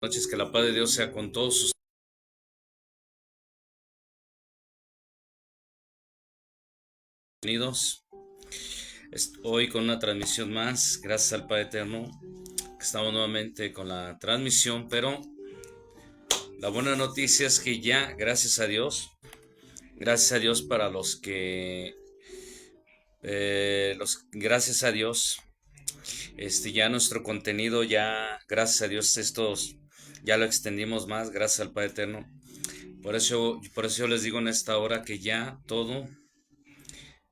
Noches, que la paz de Dios sea con todos sus unidos. Hoy con una transmisión más, gracias al Padre Eterno, que estamos nuevamente con la transmisión, pero la buena noticia es que ya, gracias a Dios para gracias a Dios, ya nuestro contenido ya, gracias a Dios, ya lo extendimos más, gracias al Padre Eterno. Por eso yo les digo en esta hora que ya todo,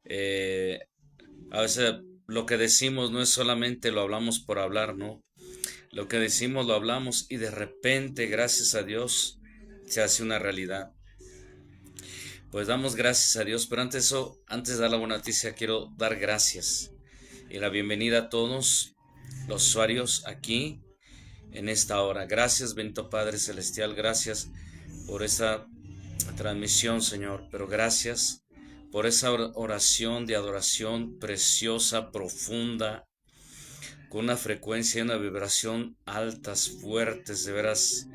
eh, a veces lo que decimos no es solamente lo hablamos por hablar, ¿no? Lo que decimos lo hablamos y de repente, gracias a Dios, se hace una realidad. Pues damos gracias a Dios, pero antes de dar la buena noticia, quiero dar gracias y la bienvenida a todos los usuarios aquí en esta hora. Gracias, bendito Padre Celestial, gracias por esta transmisión, Señor, pero gracias por esa oración de adoración preciosa, profunda, con una frecuencia y una vibración altas, fuertes, de veras,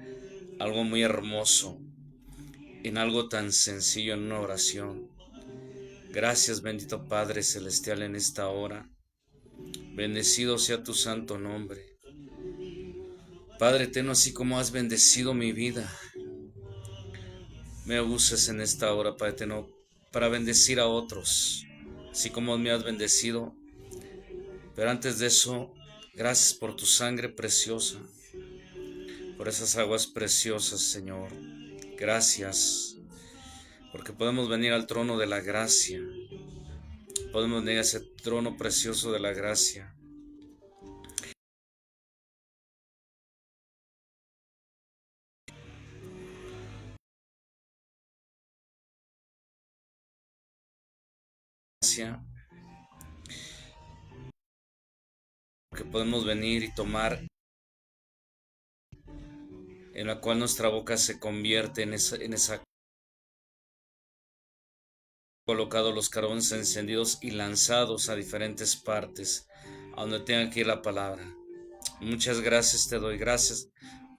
algo muy hermoso, en algo tan sencillo, en una oración. Gracias, bendito Padre Celestial, en esta hora. Bendecido sea tu santo nombre. Padre eterno, así como has bendecido mi vida, me uses en esta hora, Padre eterno, para bendecir a otros, así como me has bendecido. Pero antes de eso, gracias por tu sangre preciosa, por esas aguas preciosas, Señor. Gracias, porque podemos venir al trono de la gracia, podemos venir a ese trono precioso de la gracia. Gracia, que podemos venir y tomar, en la cual nuestra boca se convierte en esa colocado los carbones encendidos y lanzados a diferentes partes, a donde tenga que ir la palabra. Muchas gracias te doy, gracias,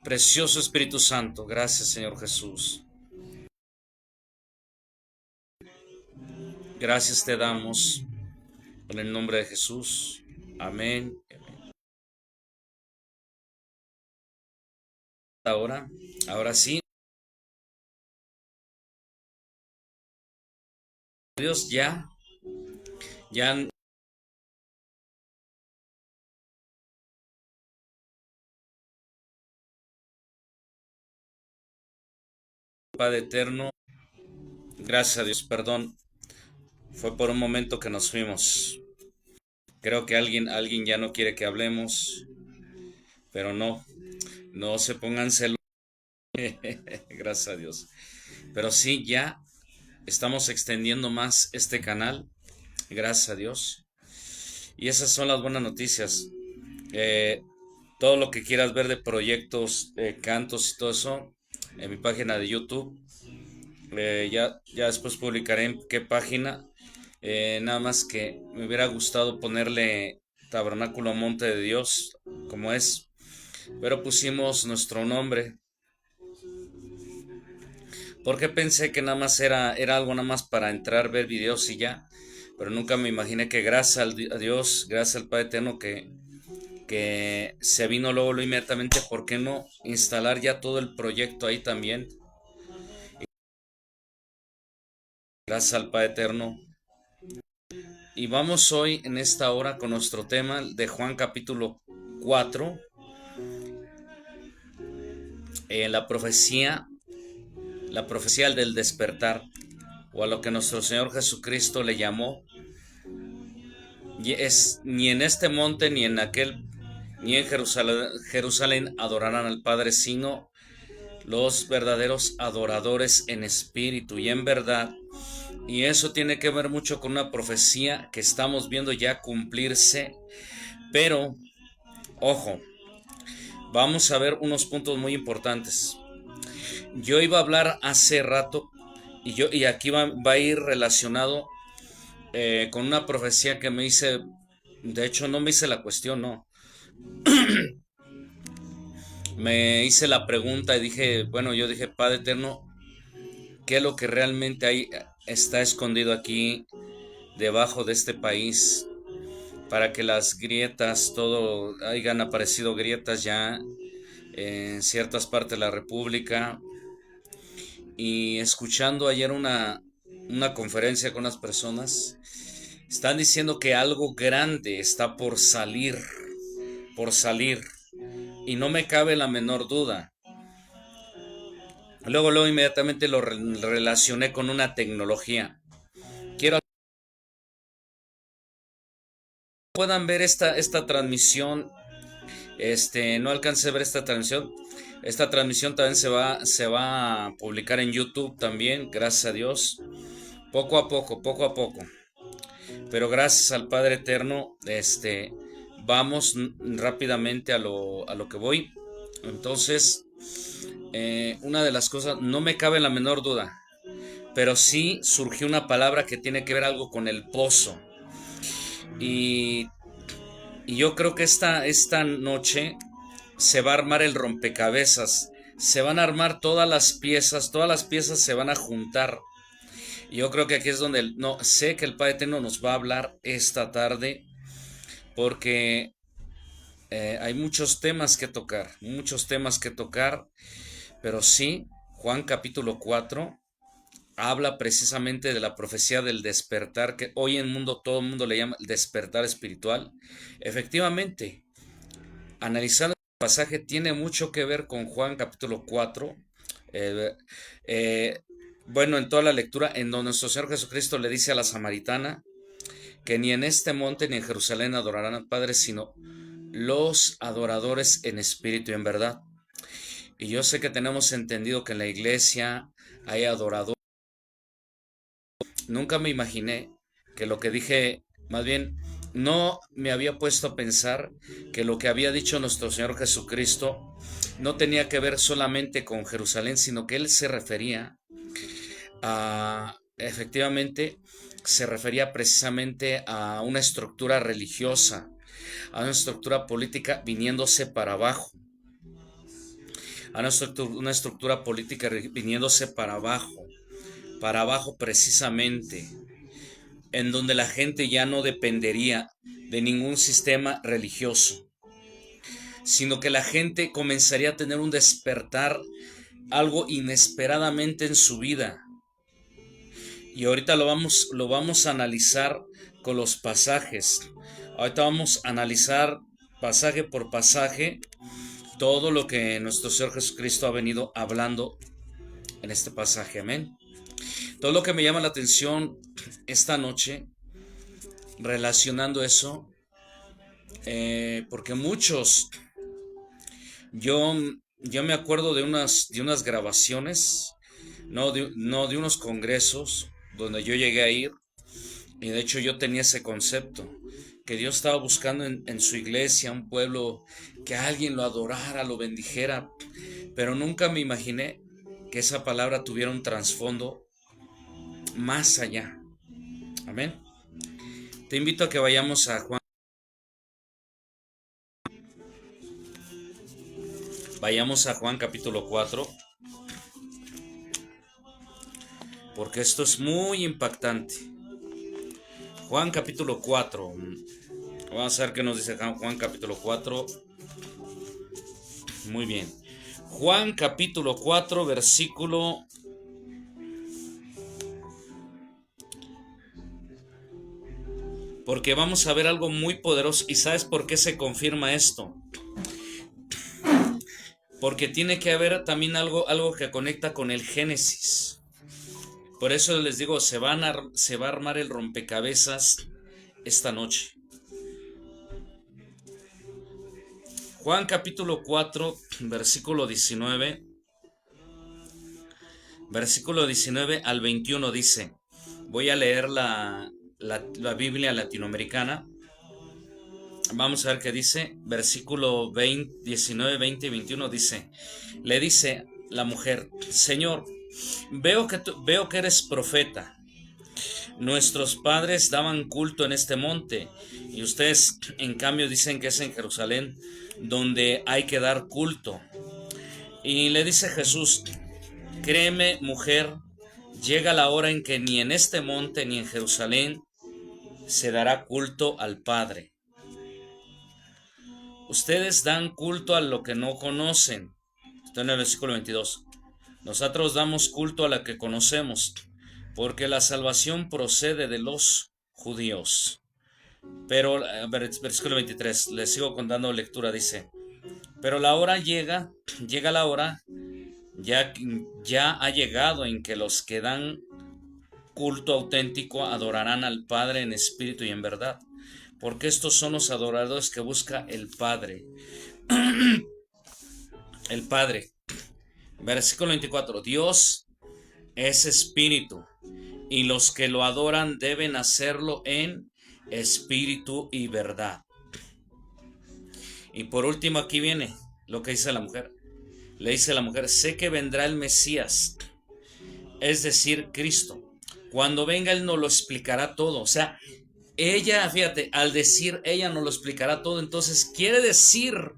precioso Espíritu Santo, gracias Señor Jesús. Gracias te damos en el nombre de Jesús. Amén. Ahora sí, Dios ya, Padre eterno, gracias a Dios, perdón, fue por un momento que nos fuimos. Creo que alguien ya no quiere que hablemos, pero no se pongan celos. Gracias a Dios. Pero sí, ya estamos extendiendo más este canal, gracias a Dios. Y esas son las buenas noticias. Eh, Todo lo que quieras ver de proyectos, cantos y todo eso, en mi página de YouTube. Ya después publicaré en qué página. Nada más que me hubiera gustado ponerle Tabernáculo Monte de Dios, como es, pero pusimos nuestro nombre, porque pensé que nada más era algo nada más para entrar, ver videos y ya, pero nunca me imaginé que gracias a Dios, gracias al Padre Eterno que se vino luego inmediatamente, ¿por qué no instalar ya todo el proyecto ahí también? Gracias al Padre Eterno. Y vamos hoy en esta hora con nuestro tema de Juan capítulo 4, la profecía del despertar, o a lo que nuestro Señor Jesucristo le llamó, y es ni en este monte ni en aquel, ni en Jerusalén adorarán al Padre, sino los verdaderos adoradores en espíritu y en verdad. Y eso tiene que ver mucho con una profecía que estamos viendo ya cumplirse. Pero, ojo, vamos a ver unos puntos muy importantes. Yo iba a hablar hace rato y aquí va a ir relacionado con una profecía que me hice. De hecho, no me hice la cuestión, no. me hice la pregunta y dije, bueno, yo dije, Padre Eterno, ¿qué es lo que realmente está escondido aquí debajo de este país? Para que las grietas, todo, hayan aparecido grietas ya en ciertas partes de la República. Y escuchando ayer una conferencia con unas personas, están diciendo que algo grande está por salir, y no me cabe la menor duda. Luego inmediatamente lo relacioné con una tecnología. Quiero que puedan ver esta transmisión. No alcancé a ver esta transmisión. Esta transmisión también se va a publicar en YouTube también, gracias a Dios. Poco a poco, poco a poco. Pero gracias al Padre Eterno, vamos rápidamente a lo que voy. Entonces, una de las cosas, no me cabe la menor duda, pero sí surgió una palabra que tiene que ver algo con el pozo. Y, y yo creo que esta noche se va a armar el rompecabezas. Se van a armar todas las piezas se van a juntar. Y yo creo que aquí es donde, no, sé que el Padre Eterno nos va a hablar esta tarde, porque hay muchos temas que tocar, pero sí, Juan capítulo 4 habla precisamente de la profecía del despertar, que hoy en el mundo todo el mundo le llama el despertar espiritual. Efectivamente, analizando el pasaje tiene mucho que ver con Juan capítulo 4. eh, eh, bueno, en toda la lectura, en donde nuestro Señor Jesucristo le dice a la samaritana que ni en este monte ni en Jerusalén adorarán al Padre, sino los adoradores en espíritu y en verdad. Y yo sé que tenemos entendido que en la iglesia hay adoradores. Nunca me imaginé que lo que dije, más bien, no me había puesto a pensar que lo que había dicho nuestro Señor Jesucristo no tenía que ver solamente con Jerusalén, sino que Él se refería efectivamente, se refería precisamente a una estructura religiosa, a una estructura política viniéndose para abajo, a una estructura política viniéndose para abajo precisamente, en donde la gente ya no dependería de ningún sistema religioso, sino que la gente comenzaría a tener un despertar, algo inesperadamente en su vida. Y ahorita lo vamos a analizar con los pasajes. Ahorita vamos a analizar pasaje por pasaje todo lo que nuestro Señor Jesucristo ha venido hablando en este pasaje. Amén. Todo lo que me llama la atención esta noche, relacionando eso, porque yo, yo me acuerdo de unas grabaciones, no de unos congresos donde yo llegué a ir. Y de hecho yo tenía ese concepto, que Dios estaba buscando en su iglesia un pueblo que alguien lo adorara, lo bendijera, pero nunca me imaginé que esa palabra tuviera un trasfondo más allá. Amén. Te invito a que vayamos a Juan capítulo 4, porque esto es muy impactante. Juan capítulo 4. Vamos a ver qué nos dice Juan capítulo 4. Muy bien. Juan capítulo 4, versículo... Porque vamos a ver algo muy poderoso. ¿Y sabes por qué se confirma esto? Porque tiene que haber también algo que conecta con el Génesis. Por eso les digo, se va a armar el rompecabezas esta noche. Juan capítulo 4, versículo 19. Versículo 19 al 21 dice, voy a leer la Biblia latinoamericana. Vamos a ver qué dice. Versículo 20, 19, 20 y 21 dice, le dice la mujer, Señor, veo que eres profeta. Nuestros padres daban culto en este monte y ustedes en cambio dicen que es en Jerusalén donde hay que dar culto. Y le dice Jesús, créeme, mujer, llega la hora en que ni en este monte ni en Jerusalén se dará culto al Padre. Ustedes dan culto a lo que no conocen. Está en el versículo 22. Nosotros damos culto a la que conocemos, porque la salvación procede de los judíos. Pero, versículo 23, les sigo contando lectura, dice, pero la hora llega la hora, ya, ya ha llegado en que los que dan culto auténtico adorarán al Padre en espíritu y en verdad, porque estos son los adoradores que busca el Padre. El Padre. Versículo 24. Dios es espíritu, y los que lo adoran deben hacerlo en espíritu y verdad. Y por último aquí viene lo que dice la mujer. Le dice la mujer, sé que vendrá el Mesías, es decir, Cristo. Cuando venga Él nos lo explicará todo. O sea, ella, fíjate, al decir ella nos lo explicará todo, entonces quiere decir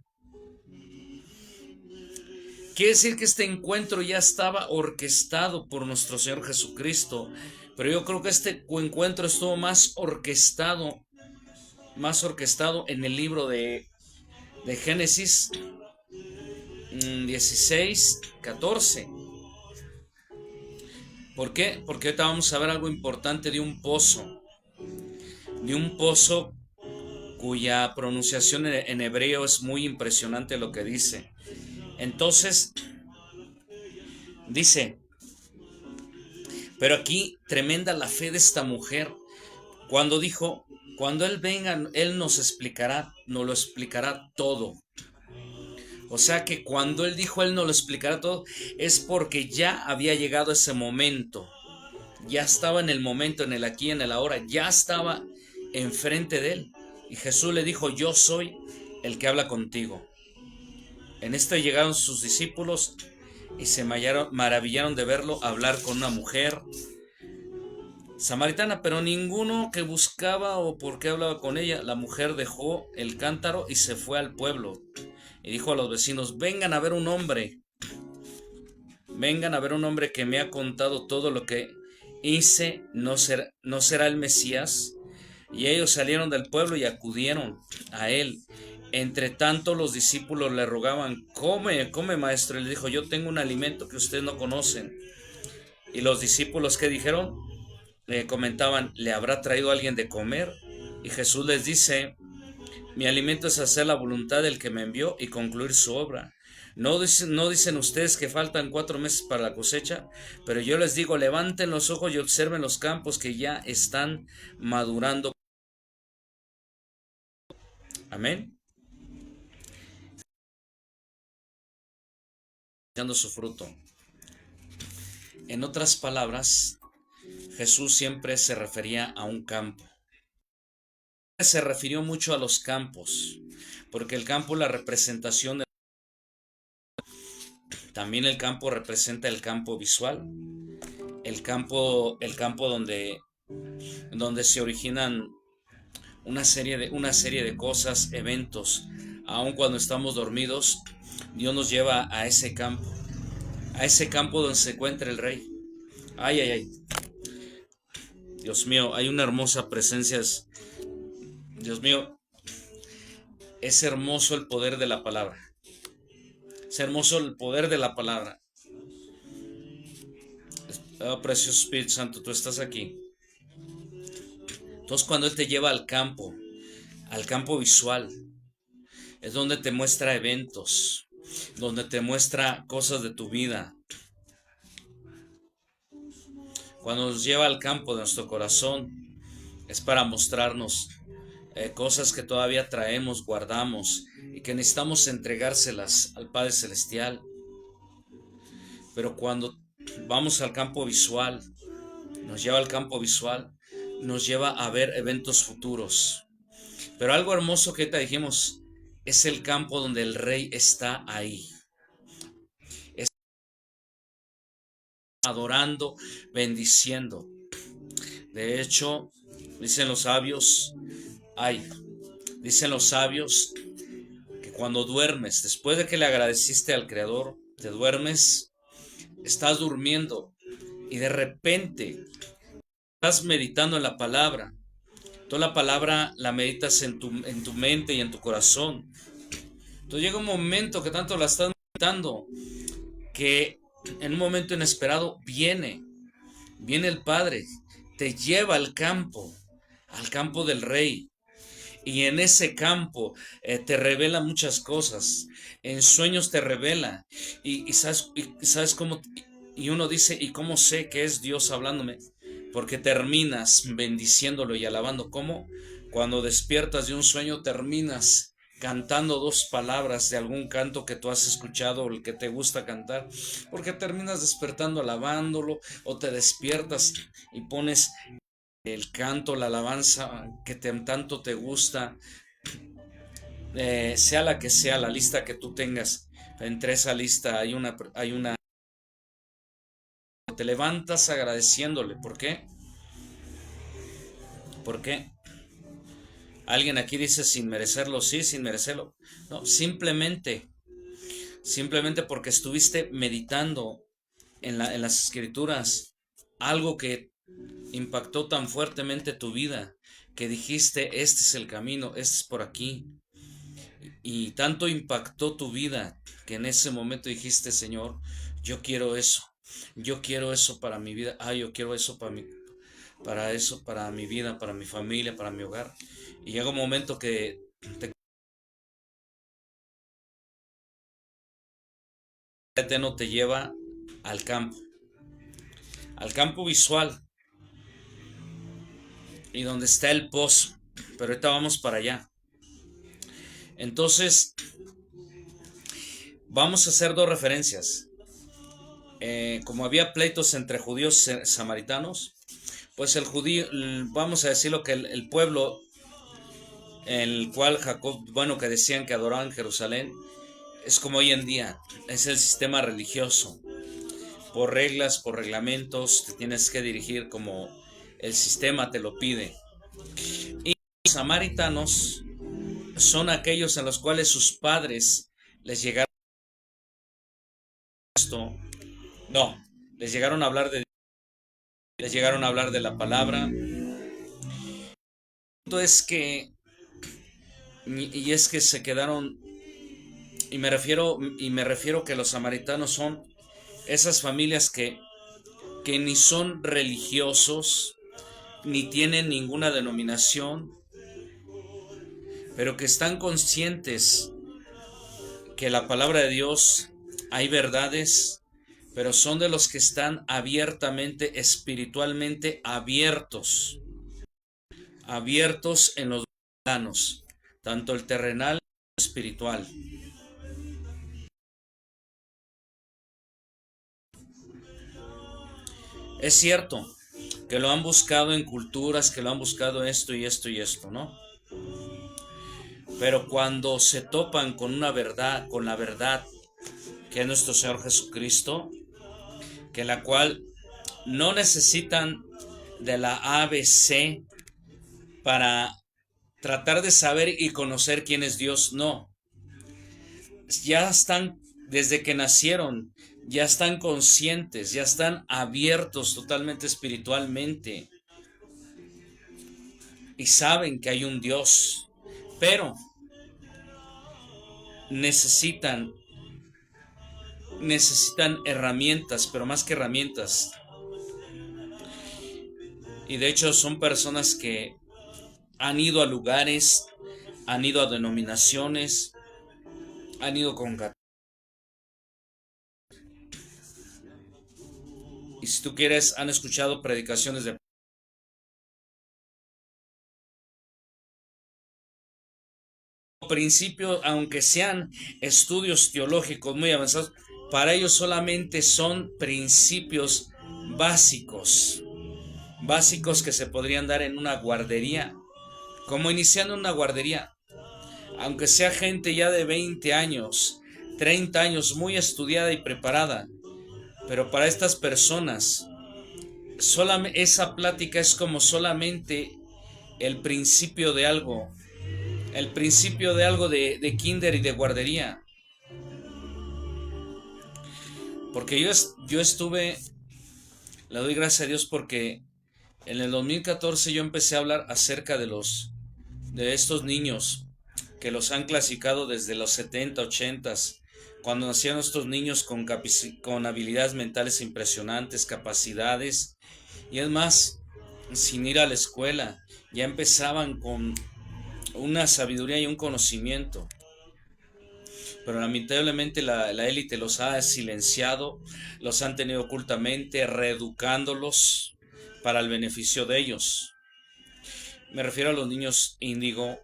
que este encuentro ya estaba orquestado por nuestro Señor Jesucristo. Pero yo creo que este encuentro estuvo más orquestado en el libro de Génesis 16, 14. ¿Por qué? Porque ahorita vamos a ver algo importante de un pozo. De un pozo cuya pronunciación en hebreo es muy impresionante lo que dice. Entonces, dice, pero aquí tremenda la fe de esta mujer. Cuando dijo, cuando Él venga, Él nos lo explicará todo. O sea que cuando Él dijo, Él nos lo explicará todo, es porque ya había llegado ese momento. Ya estaba en el momento, en el aquí, en el ahora, ya estaba enfrente de Él. Y Jesús le dijo, yo soy el que habla contigo. En esto llegaron sus discípulos y se maravillaron de verlo hablar con una mujer samaritana, pero ninguno que buscaba o por qué hablaba con ella. La mujer dejó el cántaro y se fue al pueblo y dijo a los vecinos, vengan a ver un hombre que me ha contado todo lo que hice, ¿no será el Mesías? Y ellos salieron del pueblo y acudieron a él. Entre tanto los discípulos le rogaban, come, come, maestro. Y le dijo, yo tengo un alimento que ustedes no conocen. Y los discípulos, ¿qué dijeron? Le comentaban, ¿le habrá traído alguien de comer? Y Jesús les dice, mi alimento es hacer la voluntad del que me envió y concluir su obra. ¿No dicen ustedes que faltan 4 meses para la cosecha? Pero yo les digo, levanten los ojos y observen los campos que ya están madurando. Amén. Dando su fruto. En otras palabras, Jesús siempre se refería a un campo. Se refirió mucho a los campos, porque el campo es la representación de... También el campo representa el campo visual, el campo donde se originan una serie de cosas, eventos. Aun cuando estamos dormidos, Dios nos lleva a ese campo donde se encuentra el Rey. Ay, ay, ay. Dios mío, hay una hermosa presencia. Dios mío, es hermoso el poder de la palabra. Es hermoso el poder de la palabra. Oh, precioso Espíritu Santo, tú estás aquí. Entonces cuando Él te lleva al campo visual, es donde te muestra eventos, donde te muestra cosas de tu vida. Cuando nos lleva al campo de nuestro corazón, es para mostrarnos cosas que todavía traemos, guardamos y que necesitamos entregárselas al Padre Celestial. Pero cuando vamos al campo visual, nos lleva al campo visual, nos lleva a ver eventos futuros. Pero algo hermoso que te dijimos, es el campo donde el Rey está ahí. Es adorando, bendiciendo. De hecho, dicen los sabios que cuando duermes, después de que le agradeciste al Creador, te duermes, estás durmiendo y de repente estás meditando en la palabra. Toda la palabra la meditas en tu mente y en tu corazón. Entonces llega un momento que tanto la estás meditando que en un momento inesperado viene el Padre, te lleva al campo del Rey. Y en ese campo te revela muchas cosas. En sueños te revela. Y sabes cómo. Y uno dice, ¿y cómo sé que es Dios hablándome? Porque terminas bendiciéndolo y alabando. ¿Cómo? Cuando despiertas de un sueño, terminas cantando dos palabras de algún canto que tú has escuchado o el que te gusta cantar. Porque terminas despertando alabándolo o te despiertas y pones el canto, la alabanza tanto te gusta, sea la que sea, la lista que tú tengas. Entre esa lista hay una, te levantas agradeciéndole. ¿Por qué? ¿Por qué? Alguien aquí dice sin merecerlo, sí, sin merecerlo. No, simplemente porque estuviste meditando en las escrituras, algo que impactó tan fuertemente tu vida, que dijiste, este es el camino, este es por aquí. Y tanto impactó tu vida que en ese momento dijiste, Señor, yo quiero eso para mi vida, yo quiero eso para mi vida, para mi familia, para mi hogar. Y llega un momento que el Eterno te lleva al campo visual, y donde está el pozo. Pero ahorita vamos para allá. Entonces, vamos a hacer dos referencias. Como había pleitos entre judíos y samaritanos, pues el judío, vamos a decirlo que el pueblo en el cual Jacob, bueno, que decían que adoraban Jerusalén, es como hoy en día, es el sistema religioso. Por reglas, por reglamentos, te tienes que dirigir como el sistema te lo pide. Y los samaritanos son aquellos en los cuales sus padres les llegaron esto, no, les llegaron a hablar les llegaron a hablar de la palabra. Es que y es que se quedaron, y me refiero que los samaritanos son esas familias que ni son religiosos ni tienen ninguna denominación, pero que están conscientes que la palabra de Dios hay verdades, pero son de los que están abiertamente, espiritualmente abiertos en los planos, tanto el terrenal como el espiritual. Es cierto que lo han buscado en culturas, que lo han buscado esto y esto y esto, ¿no? Pero cuando se topan con una verdad, con la verdad que es nuestro Señor Jesucristo, que la cual no necesitan de la ABC para tratar de saber y conocer quién es Dios, no. Ya están, desde que nacieron, ya están conscientes, ya están abiertos totalmente espiritualmente y saben que hay un Dios, pero necesitan herramientas, pero más que herramientas. Y de hecho son personas que han ido a lugares, han ido a denominaciones, han ido con... Y si tú quieres, han escuchado predicaciones de principio, aunque sean estudios teológicos muy avanzados, para ellos solamente son principios básicos que se podrían dar en una guardería, como iniciando una guardería, aunque sea gente ya de 20 años, 30 años, muy estudiada y preparada, pero para estas personas, esa plática es como solamente el principio de algo, de kinder y de guardería. Porque yo estuve, le doy gracias a Dios porque en el 2014 yo empecé a hablar acerca de estos niños que los han clasificado desde los 70, 80, cuando nacieron estos niños con habilidades mentales impresionantes, capacidades, y es más, sin ir a la escuela, ya empezaban con una sabiduría y un conocimiento. Pero lamentablemente la élite los ha silenciado, los han tenido ocultamente, reeducándolos para el beneficio de ellos. Me refiero a los niños índigo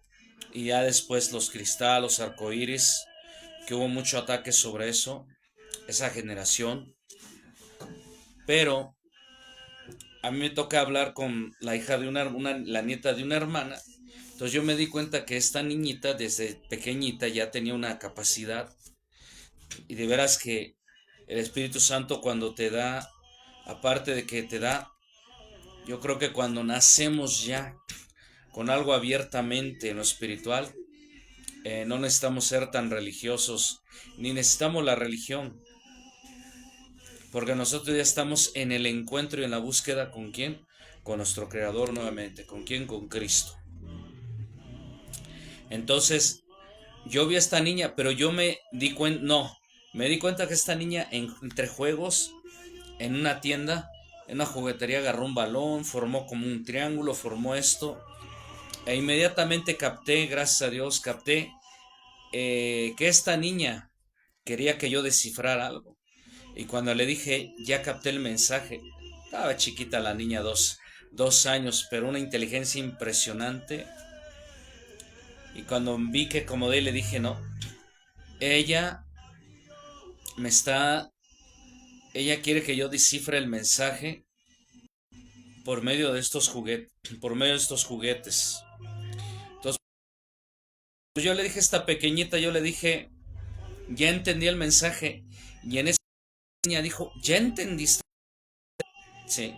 y ya después los cristal, los arcoíris, que hubo mucho ataque sobre eso, esa generación. Pero a mí me toca hablar con la hija de la nieta de una hermana. Entonces yo me di cuenta que esta niñita desde pequeñita ya tenía una capacidad, y de veras que el Espíritu Santo cuando te da, aparte de que te da, yo creo que cuando nacemos ya con algo abiertamente en lo espiritual, no necesitamos ser tan religiosos, ni necesitamos la religión, porque nosotros ya estamos en el encuentro y en la búsqueda ¿con quién? Con nuestro Creador nuevamente. ¿Con quién? Con Cristo. Entonces, yo vi a esta niña, pero yo me di cuenta que esta niña entre juegos, en una tienda, en una juguetería, agarró un balón, formó como un triángulo, formó esto, e inmediatamente capté, gracias a Dios, capté que esta niña quería que yo descifrara algo. Y cuando le dije, ya capté el mensaje, estaba chiquita la niña, 2 años, pero una inteligencia impresionante. Y cuando vi que acomodé, le dije, no, ella me está, ella quiere que yo descifre el mensaje por medio de estos juguetes, por medio de estos juguetes. Entonces, pues yo le dije a esta pequeñita, yo le dije, ya entendí el mensaje. Y en esa niña dijo, ¿ya entendiste? Sí,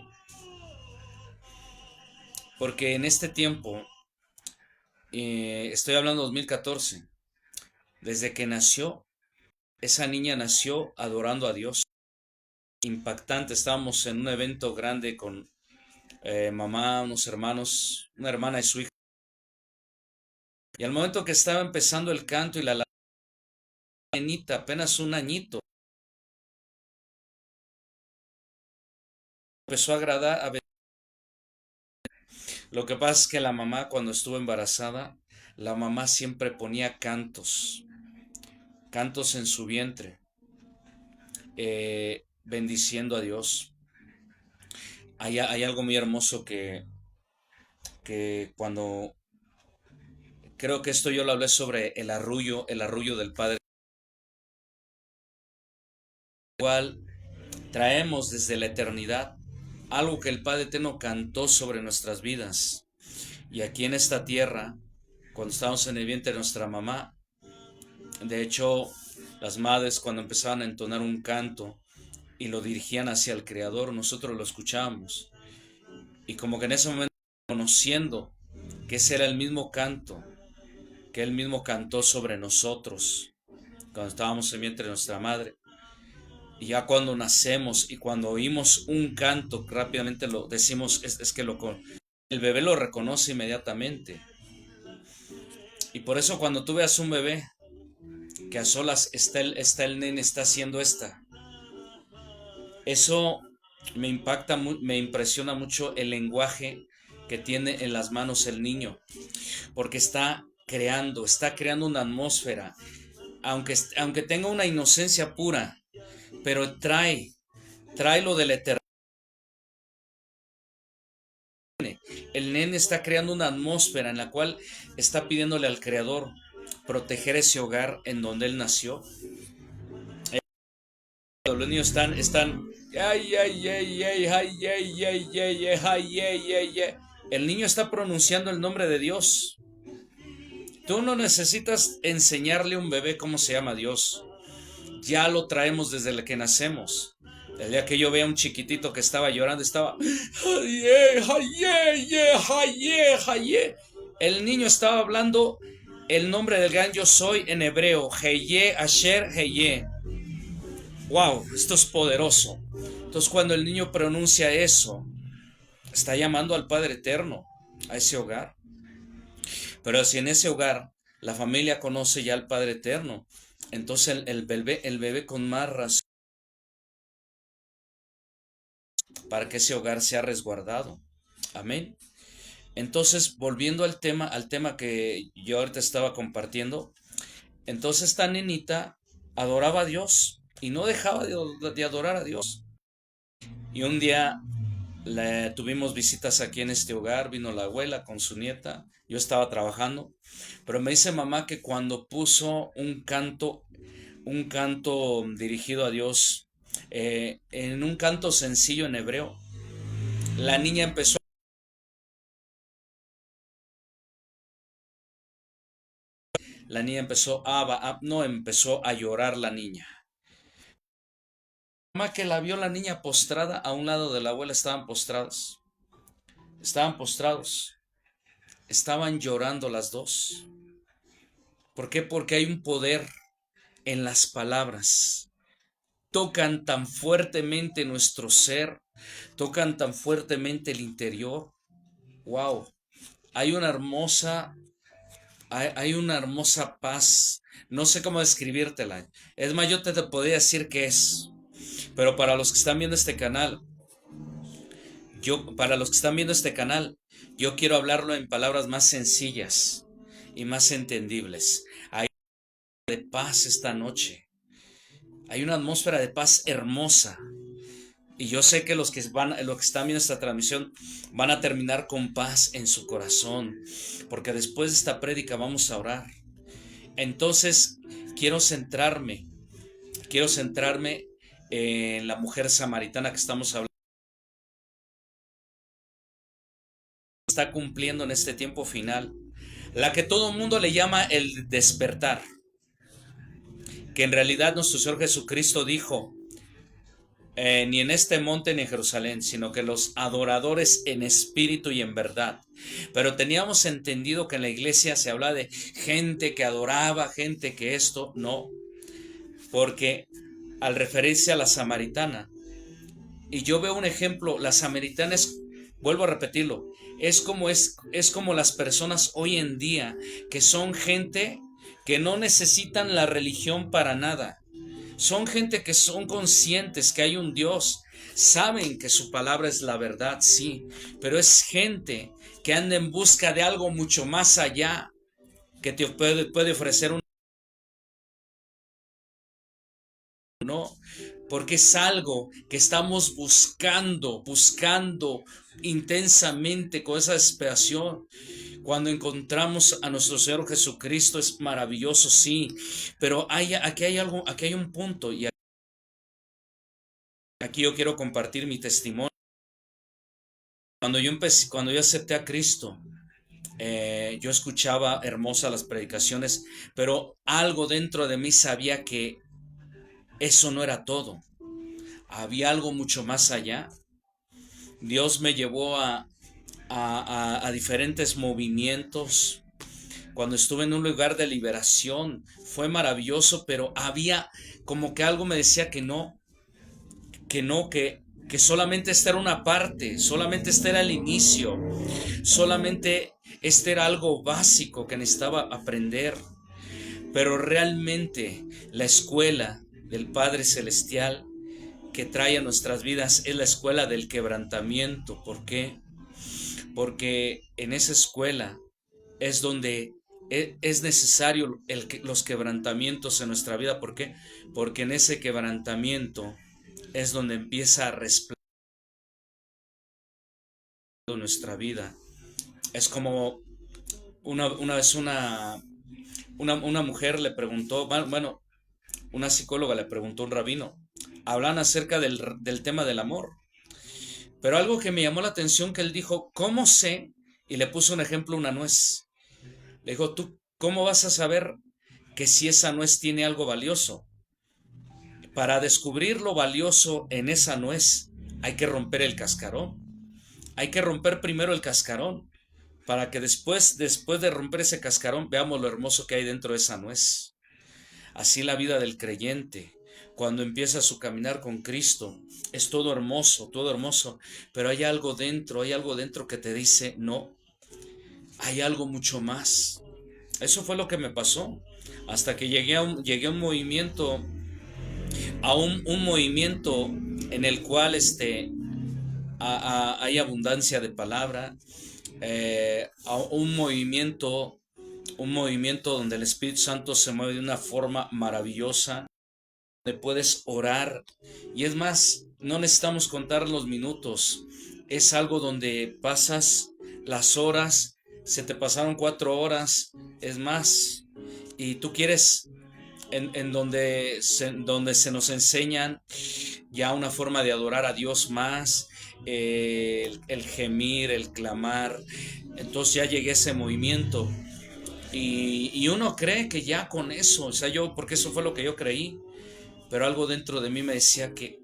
porque en este tiempo, estoy hablando de 2014, desde que nació, esa niña nació adorando a Dios. Impactante, estábamos en un evento grande con mamá, unos hermanos, una hermana y su hija. Y al momento que estaba empezando el canto y la nenita, apenas un añito, empezó a agradar. Lo que pasa es que la mamá, cuando estuvo embarazada, la mamá siempre ponía cantos, cantos en su vientre, bendiciendo a Dios. Hay algo muy hermoso que cuando, creo que esto yo lo hablé sobre el arrullo del Padre, cual traemos desde la eternidad, algo que el Padre Eterno cantó sobre nuestras vidas. Y aquí en esta tierra, cuando estábamos en el vientre de nuestra mamá, de hecho, las madres cuando empezaban a entonar un canto y lo dirigían hacia el Creador, nosotros lo escuchábamos. Y como que en ese momento, conociendo que ese era el mismo canto que Él mismo cantó sobre nosotros, cuando estábamos en el vientre de nuestra madre, y ya cuando nacemos y cuando oímos un canto, rápidamente lo decimos, es que el bebé lo reconoce inmediatamente. Y por eso cuando tú veas un bebé que a solas está el nene, está haciendo eso me impacta, me impresiona mucho el lenguaje que tiene en las manos el niño, porque está creando una atmósfera, aunque tenga una inocencia pura, pero trae lo del eterno. El nene está creando una atmósfera en la cual está pidiéndole al Creador proteger ese hogar en donde él nació. Los niños están, ay, ay, ay, ay, ay, ay, ay, ay, ay, ay, ay, ay. El niño está pronunciando el nombre de Dios. Tú no necesitas enseñarle a un bebé cómo se llama Dios. Ya lo traemos desde el que nacemos. El día que yo veía a un chiquitito que estaba llorando, estaba, el niño estaba hablando el nombre del gran yo soy en hebreo, Heye Asher Heye. Wow, esto es poderoso. Entonces cuando el niño pronuncia eso, está llamando al Padre Eterno a ese hogar. Pero si en ese hogar la familia conoce ya al Padre Eterno, entonces el bebé con más razón para que ese hogar sea resguardado. Amén. Entonces, volviendo al tema que yo ahorita estaba compartiendo, entonces esta nenita adoraba a Dios y no dejaba de adorar a Dios. Y un día tuvimos visitas aquí en este hogar, vino la abuela con su nieta, yo estaba trabajando, pero me dice mamá que cuando puso un canto dirigido a Dios, en un canto sencillo en hebreo, la niña empezó, no, empezó a llorar la niña. Mamá que la vio la niña postrada a un lado de la abuela, estaban postrados, estaban llorando las dos. ¿Por qué? Porque hay un poder en las palabras. Tocan tan fuertemente nuestro ser, tocan tan fuertemente el interior. Wow, hay una hermosa, hay una hermosa paz. No sé cómo describírtela. Es más, yo te podría decir qué es. Pero para los que están viendo este canal, para los que están viendo este canal, yo quiero hablarlo en palabras más sencillas y más entendibles. Hay de paz esta noche. Hay una atmósfera de paz hermosa. Y yo sé que los que están viendo esta transmisión van a terminar con paz en su corazón, porque después de esta prédica vamos a orar. Entonces, quiero centrarme, quiero centrarme en la mujer samaritana que estamos hablando. Está cumpliendo en este tiempo final, la que todo el mundo le llama el despertar, que en realidad nuestro Señor Jesucristo dijo, ni en este monte ni en Jerusalén, sino que los adoradores en espíritu y en verdad. Pero teníamos entendido que en la iglesia se habla de gente que adoraba, gente que esto, no, porque al referirse a la samaritana, y yo veo un ejemplo, la samaritana es, vuelvo a repetirlo, es como las personas hoy en día, que son gente que no necesitan la religión para nada. Son gente que son conscientes que hay un Dios, saben que su palabra es la verdad, sí, pero es gente que anda en busca de algo mucho más allá, que te puede ofrecer un no, porque es algo que estamos buscando intensamente con esa desesperación. Cuando encontramos a nuestro Señor Jesucristo es maravilloso, sí, pero aquí hay algo, aquí hay un punto y aquí yo quiero compartir mi testimonio. Cuando yo acepté a Cristo, yo escuchaba hermosas las predicaciones, pero algo dentro de mí sabía que eso no era todo. Había algo mucho más allá. Dios me llevó a diferentes movimientos. Cuando estuve en un lugar de liberación, fue maravilloso, pero había como que algo me decía que no, que solamente esta era una parte, solamente este era el inicio, solamente este era algo básico que necesitaba aprender. Pero realmente la escuela del Padre Celestial que trae a nuestras vidas es la escuela del quebrantamiento. ¿Por qué? Porque en esa escuela es donde es necesario los quebrantamientos en nuestra vida. ¿Por qué? Porque en ese quebrantamiento es donde empieza a resplandecer nuestra vida. Es como una vez una mujer le preguntó, bueno, una psicóloga le preguntó a un rabino, hablan acerca del tema del amor. Pero algo que me llamó la atención que él dijo, ¿cómo sé? Y le puso un ejemplo, una nuez. Le dijo, ¿tú cómo vas a saber que si esa nuez tiene algo valioso? Para descubrir lo valioso en esa nuez hay que romper el cascarón. Hay que romper primero el cascarón para que después de romper ese cascarón, veamos lo hermoso que hay dentro de esa nuez. Así la vida del creyente. cuando empieza su caminar con Cristo. Es todo hermoso, pero hay algo dentro que te dice, no, hay algo mucho más. Eso fue lo que me pasó, hasta que llegué a un movimiento, un movimiento en el cual hay abundancia de palabra, a un movimiento donde el Espíritu Santo se mueve de una forma maravillosa, donde puedes orar. Y es más, no necesitamos contar los minutos. Es algo donde pasas las horas, se te pasaron 4 horas, es más, y tú quieres, donde se nos enseñan ya una forma de adorar a Dios más, el gemir, el clamar. Entonces ya llegué a ese movimiento. Y uno cree que ya con eso, o sea, porque eso fue lo que yo creí, pero algo dentro de mí me decía que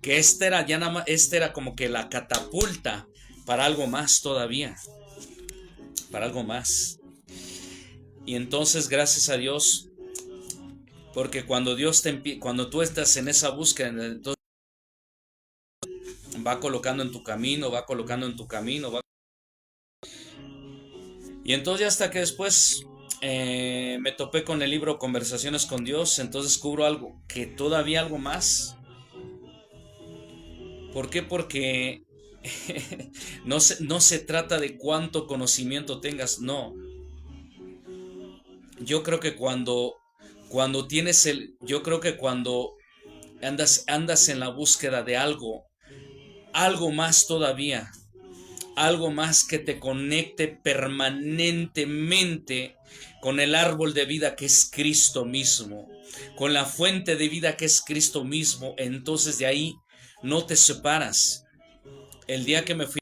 este era ya nada más, este era como que la catapulta para algo más todavía, para algo más. Y entonces, gracias a Dios, porque cuando tú estás en esa búsqueda, entonces va colocando en tu camino, va colocando en tu camino, y entonces hasta que después me topé con el libro Conversaciones con Dios, entonces descubro algo, que todavía algo más. ¿Por qué? Porque no se trata de cuánto conocimiento tengas, no. Yo creo que cuando yo creo que cuando andas en la búsqueda de algo más todavía, algo más que te conecte permanentemente con el árbol de vida que es Cristo mismo, con la fuente de vida que es Cristo mismo, entonces de ahí no te separas. El día que me fui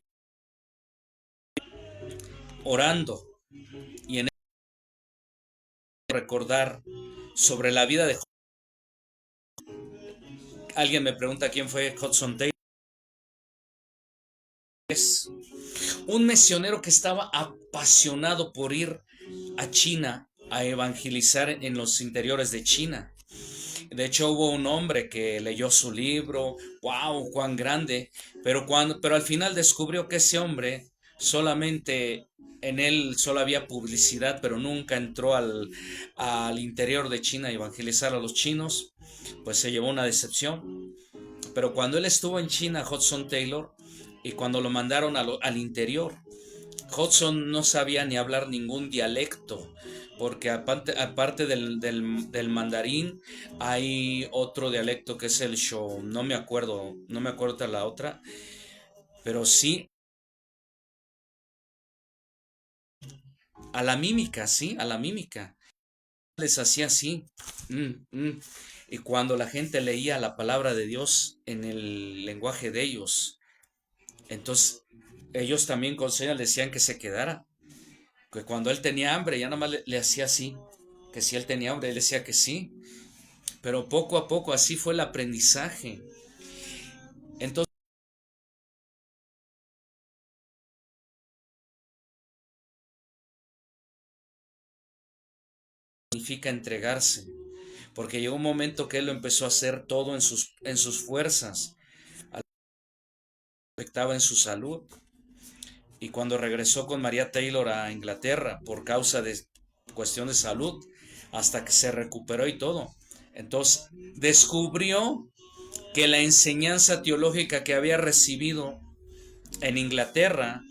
orando y en recordar sobre la vida de alguien me pregunta quién fue Hudson Taylor. Es un misionero que estaba apasionado por ir a China a evangelizar en los interiores de China. De hecho, hubo un hombre que leyó su libro, wow, cuán grande, pero al final descubrió que ese hombre solamente en él solo había publicidad, pero nunca entró al interior de China a evangelizar a los chinos, pues se llevó una decepción. Pero cuando él estuvo en China, Hudson Taylor, y cuando lo mandaron al interior, Hudson no sabía ni hablar ningún dialecto, porque aparte del mandarín, hay otro dialecto que es el show, no me acuerdo de la otra, pero sí, a la mímica, sí, a la mímica. Les hacía así, mm, mm. Y cuando la gente leía la palabra de Dios en el lenguaje de ellos, entonces ellos también con señas le decían que se quedara. Que cuando él tenía hambre, ya nada más le hacía así, que si él tenía hambre, él decía que sí, pero poco a poco así fue el aprendizaje. Entonces significa entregarse, porque llegó un momento que él lo empezó a hacer todo en sus fuerzas, afectaba en su salud, y cuando regresó con María Taylor a Inglaterra por causa de cuestión de salud, hasta que se recuperó y todo, entonces descubrió que la enseñanza teológica que había recibido en Inglaterra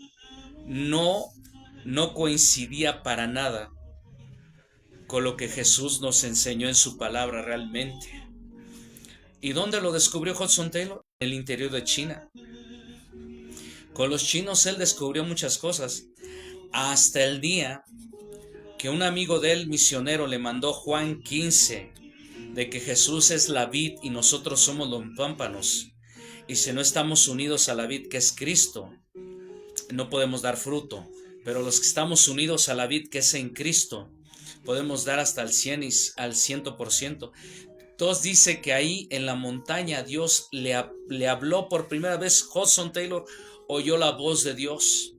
no, no coincidía para nada con lo que Jesús nos enseñó en su palabra realmente. ¿Y dónde lo descubrió Hudson Taylor? En el interior de China. Con los chinos él descubrió muchas cosas, hasta el día que un amigo de él, misionero, le mandó Juan 15, de que Jesús es la vid y nosotros somos los pámpanos. Y si no estamos unidos a la vid que es Cristo, no podemos dar fruto. Pero los que estamos unidos a la vid que es en Cristo, podemos dar hasta el 100 y al 100%. Entonces dice que ahí en la montaña Dios le habló por primera vez. Hudson Taylor oyó la voz de Dios,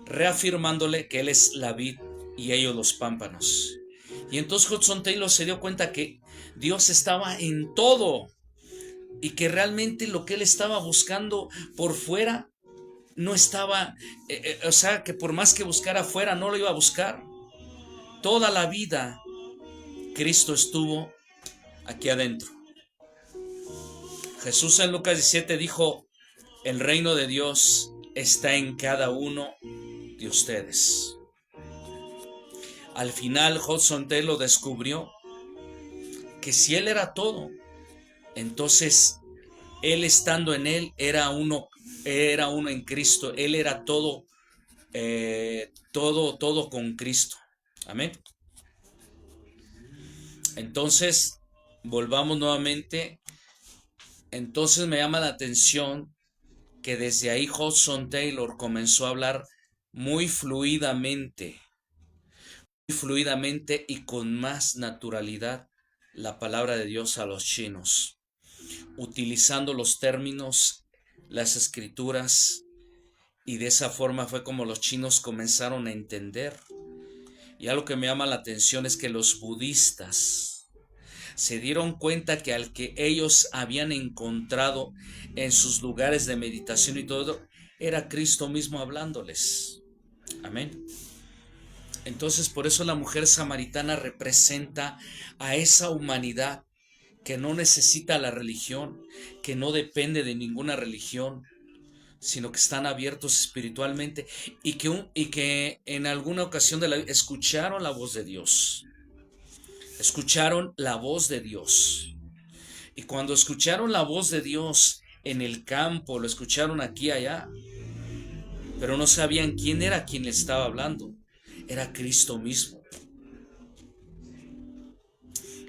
reafirmándole que Él es la vid y ellos los pámpanos. Y entonces Hudson Taylor se dio cuenta que Dios estaba en todo y que realmente lo que él estaba buscando por fuera no estaba, o sea, que por más que buscara afuera no lo iba a buscar. Toda la vida Cristo estuvo aquí adentro. Jesús en Lucas 17 dijo, el reino de Dios está en cada uno de ustedes. Al final Hudson Taylor descubrió que si él era todo, entonces él estando en él era uno en Cristo, él era todo, todo con Cristo. Amén. Entonces, volvamos nuevamente. Entonces me llama la atención que desde ahí Hudson Taylor comenzó a hablar muy fluidamente y con más naturalidad la palabra de Dios a los chinos, utilizando los términos, las escrituras, y de esa forma fue como los chinos comenzaron a entender. Y algo que me llama la atención es que los budistas se dieron cuenta que al que ellos habían encontrado en sus lugares de meditación y todo, era Cristo mismo hablándoles. Amén. Entonces por eso la mujer samaritana representa a esa humanidad que no necesita la religión, que no depende de ninguna religión, sino que están abiertos espiritualmente y que en alguna ocasión escucharon la voz de Dios. Escucharon la voz de Dios. Y cuando escucharon la voz de Dios en el campo, lo escucharon aquí y allá, pero no sabían quién era quien le estaba hablando. Era Cristo mismo.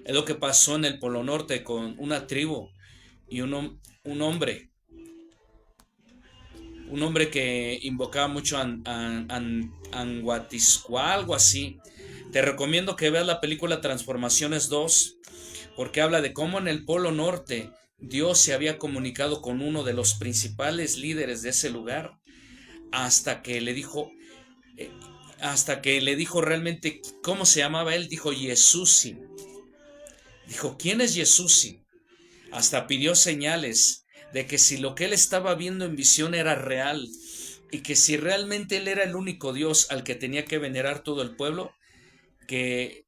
Es lo que pasó en el Polo Norte con una tribu y un hombre que invocaba mucho a Anguatiscua, algo así. Te recomiendo que veas la película Transformaciones 2, porque habla de cómo en el Polo Norte Dios se había comunicado con uno de los principales líderes de ese lugar, hasta que le dijo, eh, realmente cómo se llamaba él. Dijo Yesusi. Dijo, ¿quién es Yesusi? Hasta pidió señales de que si lo que él estaba viendo en visión era real y que si realmente él era el único Dios al que tenía que venerar todo el pueblo, que,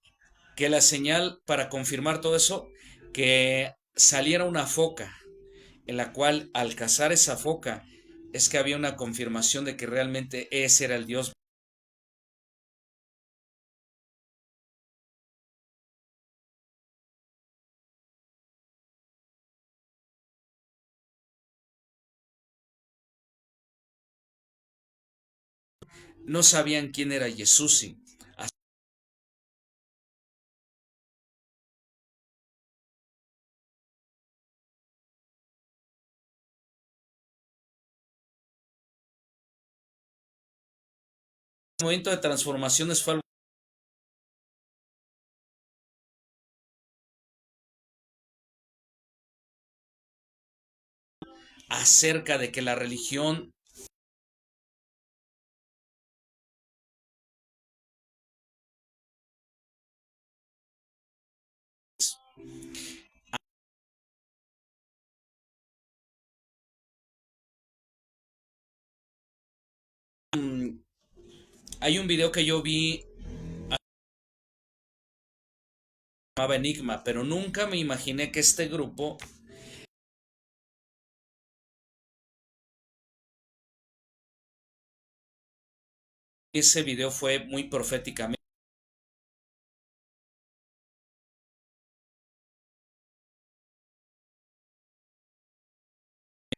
que la señal para confirmar todo eso, que saliera una foca, en la cual al cazar esa foca es que había una confirmación de que realmente ese era el Dios. No sabían quién era Jesús el momento de transformaciones fue algo acerca de que la religión, hay un video que yo vi, llamaba Enigma, pero nunca me imaginé que este grupo, ese video fue muy proféticamente.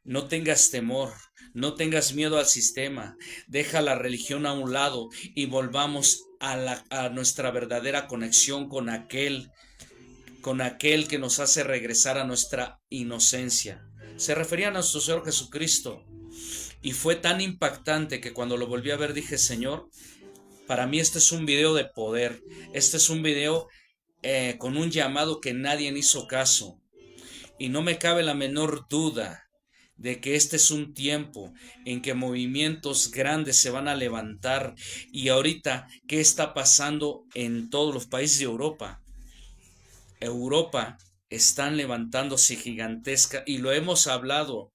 No tengas temor, no tengas miedo al sistema, deja la religión a un lado y volvamos a nuestra verdadera conexión con aquel que nos hace regresar a nuestra inocencia. Se refería a nuestro Señor Jesucristo y fue tan impactante que cuando lo volví a ver dije, Señor, para mí este es un video de poder, este es un video con un llamado que nadie hizo caso y no me cabe la menor duda de que este es un tiempo en que movimientos grandes se van a levantar. Y ahorita, ¿qué está pasando en todos los países de Europa? Europa están levantándose gigantesca y lo hemos hablado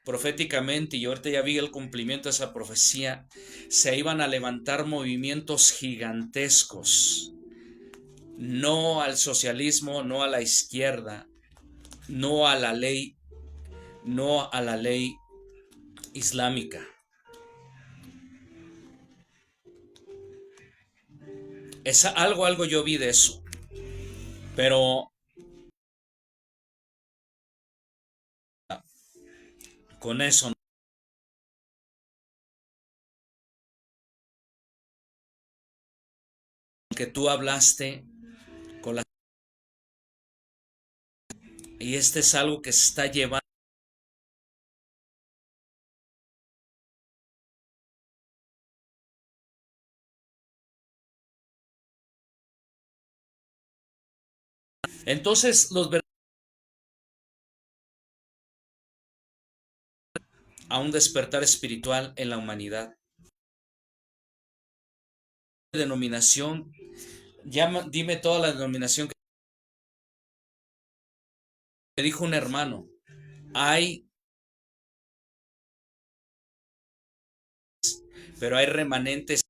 proféticamente y ahorita ya vi el cumplimiento de esa profecía. Se iban a levantar movimientos gigantescos, no al socialismo, no a la izquierda, no a la ley, no a la ley islámica. Es algo yo vi de eso, pero con eso que tú hablaste con la, y este es algo que se está llevando. Entonces los a un despertar espiritual en la humanidad. Denominación, llama, dime toda la denominación que me dijo un hermano. Hay, pero hay remanentes.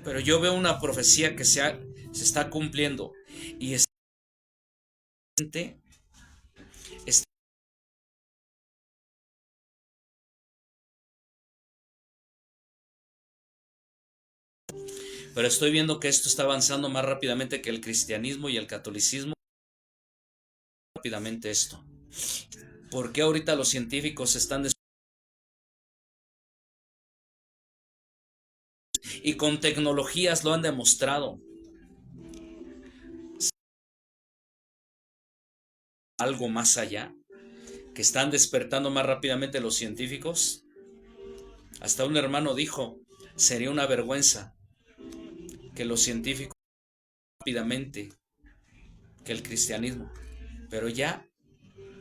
Pero yo veo una profecía que se está cumpliendo y es- pero estoy viendo que esto está avanzando más rápidamente que el cristianismo y el catolicismo. Rápidamente esto. ¿Por qué ahorita los científicos están y con tecnologías lo han demostrado? Algo más allá, que están despertando más rápidamente los científicos. Hasta un hermano dijo, sería una vergüenza que los científicos rápidamente que el cristianismo. Pero ya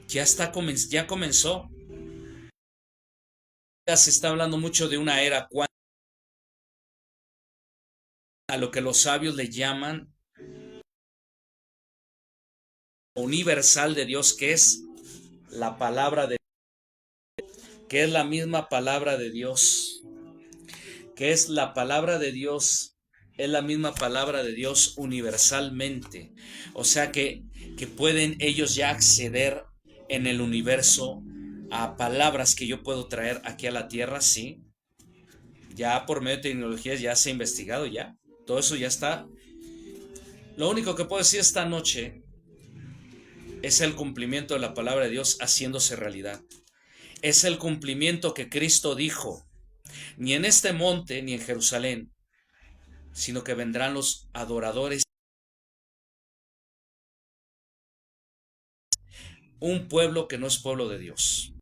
está ya comenzó. Ya se está hablando mucho de una era cuántica, a lo que los sabios le llaman universal de Dios, que es la palabra de que es la misma palabra de Dios, que es la palabra de Dios, es la misma palabra de Dios universalmente. O sea que pueden ellos ya acceder en el universo a palabras que yo puedo traer aquí a la tierra, sí. Ya por medio de tecnologías ya se ha investigado ya. Todo eso ya está. Lo único que puedo decir esta noche es el cumplimiento de la palabra de Dios haciéndose realidad. Es el cumplimiento que Cristo dijo, ni en este monte ni en Jerusalén, sino que vendrán los adoradores, un pueblo que no es pueblo de Dios.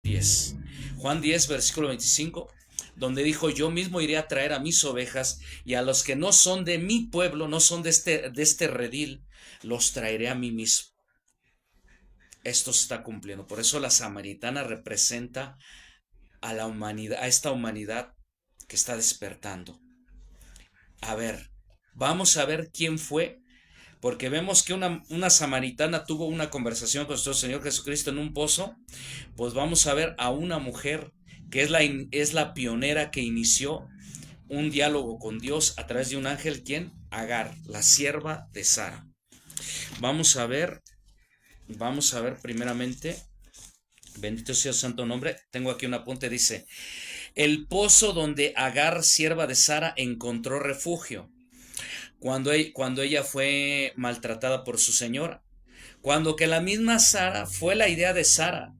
10. Juan 10, versículo 25, donde dijo, yo mismo iré a traer a mis ovejas y a los que no son de mi pueblo, no son de este redil, los traeré a mí mismo. Esto se está cumpliendo. Por eso la samaritana representa a la humanidad, a esta humanidad que está despertando. A ver, vamos a ver quién fue, porque vemos que una samaritana tuvo una conversación con nuestro Señor Jesucristo en un pozo. Pues vamos a ver a una mujer que es la pionera que inició un diálogo con Dios a través de un ángel. ¿Quién? Agar, la sierva de Sara. Vamos a ver, vamos a ver primeramente, bendito sea su santo nombre. Tengo aquí un apunte, dice, el pozo donde Agar, sierva de Sara, encontró refugio cuando ella fue maltratada por su señora. Cuando que la misma Sara fue la idea de Sara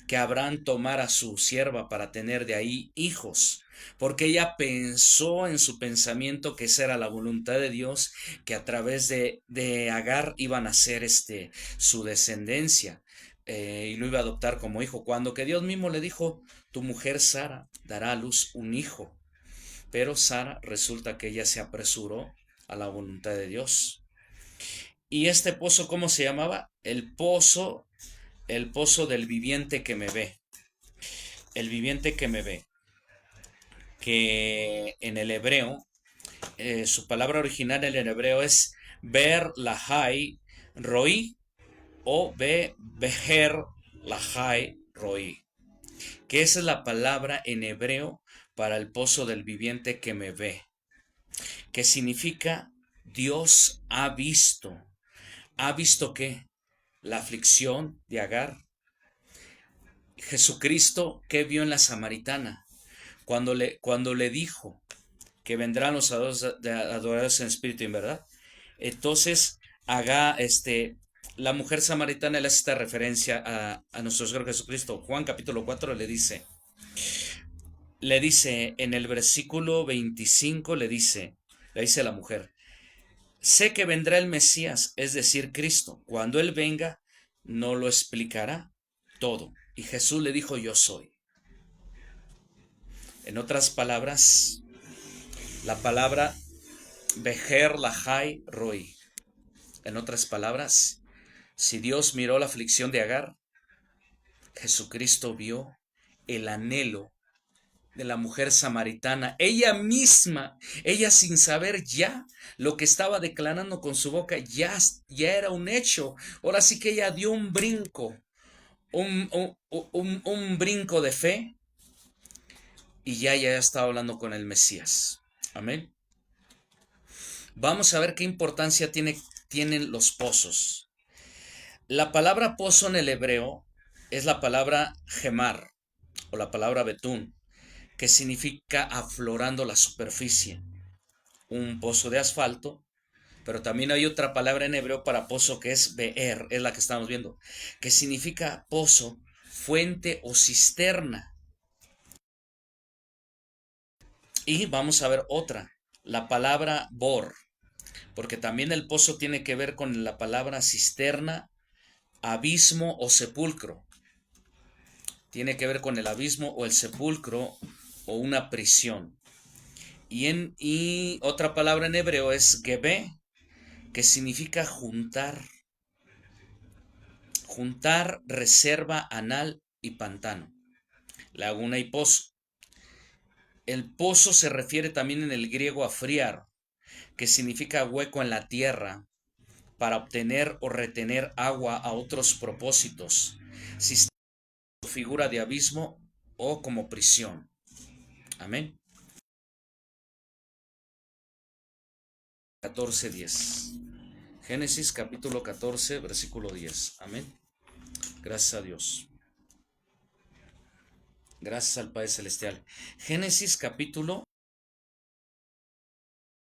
que Abraham tomara a su sierva para tener de ahí hijos, porque ella pensó en su pensamiento que esa era la voluntad de Dios, que a través de Agar iban a ser su descendencia, y lo iba a adoptar como hijo, cuando que Dios mismo le dijo, tu mujer Sara dará a luz un hijo. pero Sara resulta que ella se apresuró a la voluntad de Dios. ¿Y este pozo cómo se llamaba? El pozo del viviente que me ve. El viviente que me ve. Que en el hebreo, su palabra original en el hebreo es Ber Lahai Roi o Beher Lahai Roi. Que esa es la palabra en hebreo para el pozo del viviente que me ve. Que significa Dios ha visto. ¿Ha visto qué? La aflicción de Agar. Jesucristo, ¿qué vio en la samaritana? Cuando le dijo que vendrán los adoradores en espíritu y en verdad. Entonces, la mujer samaritana le hace esta referencia a nuestro Señor Jesucristo. Juan capítulo 4 le dice en el versículo 25, le dice a la mujer, sé que vendrá el Mesías, es decir, Cristo. Cuando Él venga, no lo explicará todo. Y Jesús le dijo, yo soy. En otras palabras, la palabra Beher Lahai Roi. En otras palabras, si Dios miró la aflicción de Agar, Jesucristo vio el anhelo de la mujer samaritana, ella misma, ella sin saber ya lo que estaba declarando con su boca, ya era un hecho. Ahora sí que ella dio un brinco, un brinco de fe y ya estaba hablando con el Mesías. Amén. Vamos a ver qué importancia tienen los pozos. La palabra pozo en el hebreo es la palabra gemar o la palabra betún, que significa aflorando la superficie. Un pozo de asfalto, pero también hay otra palabra en hebreo para pozo que es be'er, es la que estamos viendo, que significa pozo, fuente o cisterna. Y vamos a ver otra, la palabra bor, porque también el pozo tiene que ver con la palabra cisterna, abismo o sepulcro. Tiene que ver con el abismo o el sepulcro o una prisión. Y otra palabra en hebreo es gebe, que significa juntar. Juntar, reserva, anal y pantano. Laguna y pozo. El pozo se refiere también en el griego a friar, que significa hueco en la tierra, para obtener o retener agua a otros propósitos. Figura de abismo o como prisión. Amén. 14:10. Génesis capítulo 14, versículo 10. Amén. Gracias a Dios. Gracias al Padre Celestial. Génesis capítulo,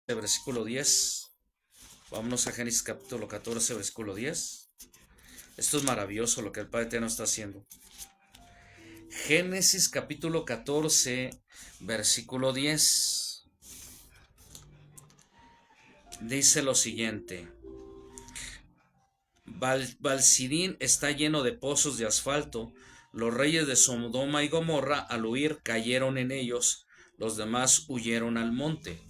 versículo 10. Vámonos a Génesis capítulo 14, versículo 10. Esto es maravilloso lo que el Padre Eterno está haciendo. Génesis capítulo 14, versículo 10. Dice lo siguiente. Balsidín está lleno de pozos de asfalto. Los reyes de Sodoma y Gomorra al huir cayeron en ellos. Los demás huyeron al monte.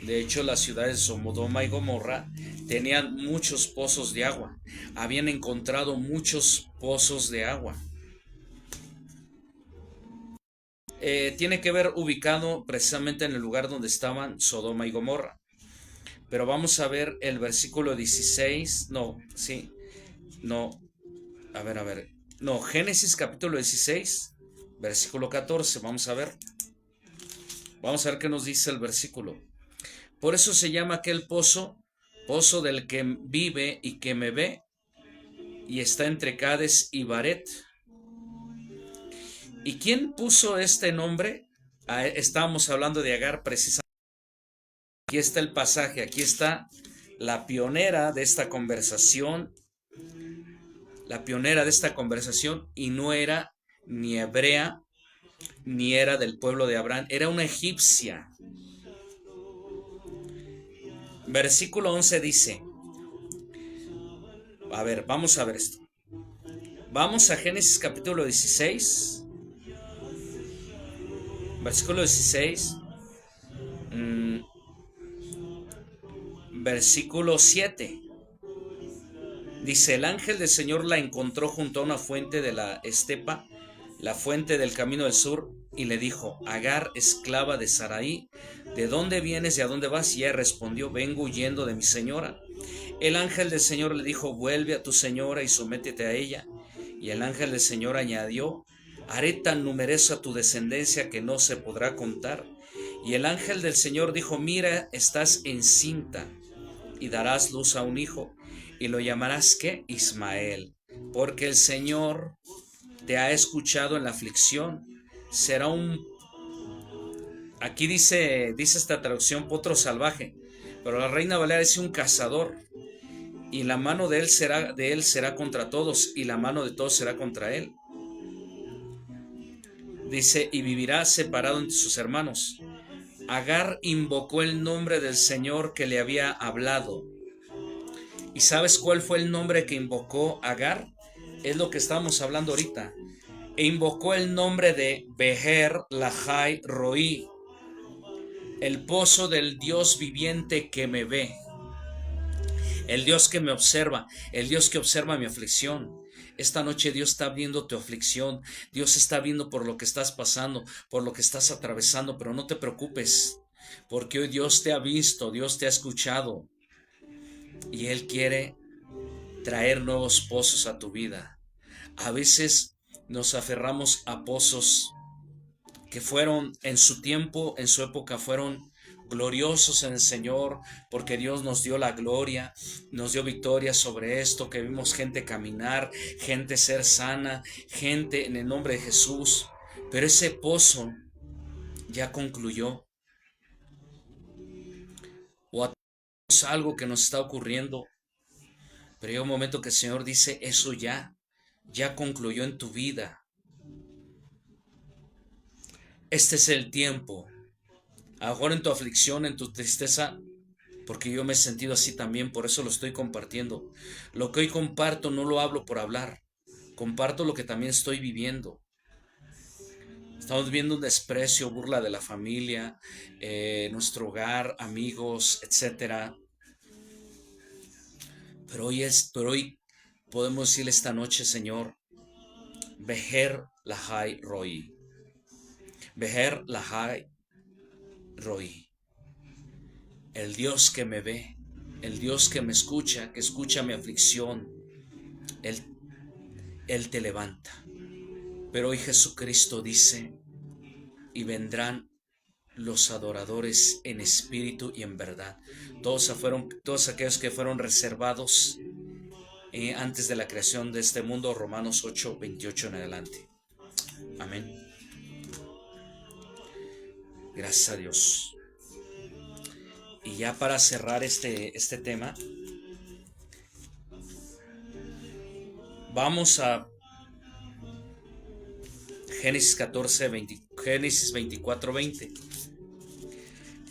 De hecho, las ciudades de Sodoma y Gomorra tenían muchos pozos de agua. Habían encontrado muchos pozos de agua. Tiene que ver ubicado precisamente en el lugar donde estaban Sodoma y Gomorra. Pero vamos a ver el versículo 16. Génesis capítulo 16, versículo 14. Vamos a ver qué nos dice el versículo. Por eso se llama aquel pozo, pozo del que vive y que me ve, y está entre Cades y Baret. ¿Y quién puso este nombre? Estábamos hablando de Agar precisamente. Aquí está el pasaje, aquí está la pionera de esta conversación. Y no era ni hebrea, ni era del pueblo de Abraham, era una egipcia. Versículo 11 dice, vamos a ver esto. Vamos a Génesis capítulo 16, versículo 16. mm, versículo 7. Dice, el ángel del Señor la encontró junto a una fuente de la estepa, la fuente del camino del sur, y le dijo, Agar, esclava de Sarai, ¿de dónde vienes y a dónde vas? Y ella respondió, vengo huyendo de mi señora. El ángel del Señor le dijo, vuelve a tu señora y sométete a ella. Y el ángel del Señor añadió, haré tan numerosa tu descendencia que no se podrá contar. Y el ángel del Señor dijo, mira, estás encinta y darás luz a un hijo, y lo llamarás ¿qué? Ismael, porque el Señor te ha escuchado en la aflicción. Será un, aquí dice esta traducción, potro salvaje, pero la Reina Valera dice un cazador, y la mano de él será contra todos, y la mano de todos será contra él. Dice, y vivirá separado entre sus hermanos. Agar invocó el nombre del Señor que le había hablado. ¿Y sabes cuál fue el nombre que invocó Agar? Es lo que estamos hablando ahorita. E invocó el nombre de Beher Lahai Roi, el pozo del Dios viviente que me ve, el Dios que me observa, el Dios que observa mi aflicción. Esta noche Dios está viendo tu aflicción, Dios está viendo por lo que estás pasando, por lo que estás atravesando, pero no te preocupes, porque hoy Dios te ha visto, Dios te ha escuchado, y Él quiere traer nuevos pozos a tu vida. A veces nos aferramos a pozos que fueron en su tiempo, en su época, fueron gloriosos en el Señor, porque Dios nos dio la gloria, nos dio victoria sobre esto, que vimos gente caminar, gente ser sana, gente en el nombre de Jesús. Pero ese pozo ya concluyó, o es algo que nos está ocurriendo, pero llega un momento que el Señor dice, eso ya concluyó en tu vida. Este es el tiempo. Ahora en tu aflicción, en tu tristeza, porque yo me he sentido así también, por eso lo estoy compartiendo. Lo que hoy comparto no lo hablo por hablar, comparto lo que también estoy viviendo. Estamos viendo un desprecio, burla de la familia, nuestro hogar, amigos, etcétera. Pero hoy podemos decirle esta noche, Señor, Beher Lahai Roi, Beher Lahai Roi, el Dios que me ve, el Dios que me escucha, que escucha mi aflicción, Él, Él te levanta. Pero hoy Jesucristo dice, y vendrán los adoradores en espíritu y en verdad. Todos aquellos que fueron reservados antes de la creación de este mundo, Romanos 8, 28 en adelante. Amén. Gracias a Dios. Y ya para cerrar este tema, vamos a Génesis 24, 20.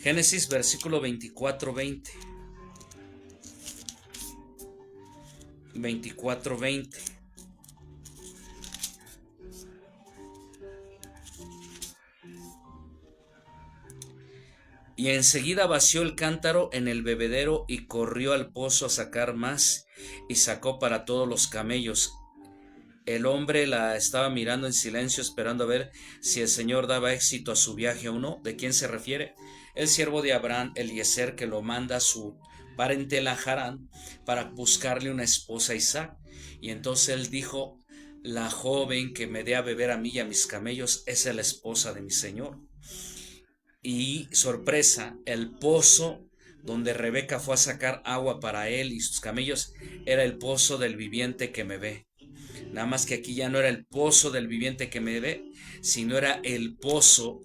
Génesis versículo 24, 20. 24, 20. Y enseguida vació el cántaro en el bebedero y corrió al pozo a sacar más y sacó para todos los camellos. El hombre la estaba mirando en silencio, esperando a ver si el Señor daba éxito a su viaje o no. ¿De quién se refiere? El siervo de Abraham, Eliezer, que lo manda a su parentela Harán para buscarle una esposa a Isaac. Y entonces él dijo, la joven que me dé a beber a mí y a mis camellos es la esposa de mi Señor. Y sorpresa, el pozo donde Rebeca fue a sacar agua para él y sus camellos era el pozo del viviente que me ve. Nada más que aquí ya no era el pozo del viviente que me ve, sino era el pozo,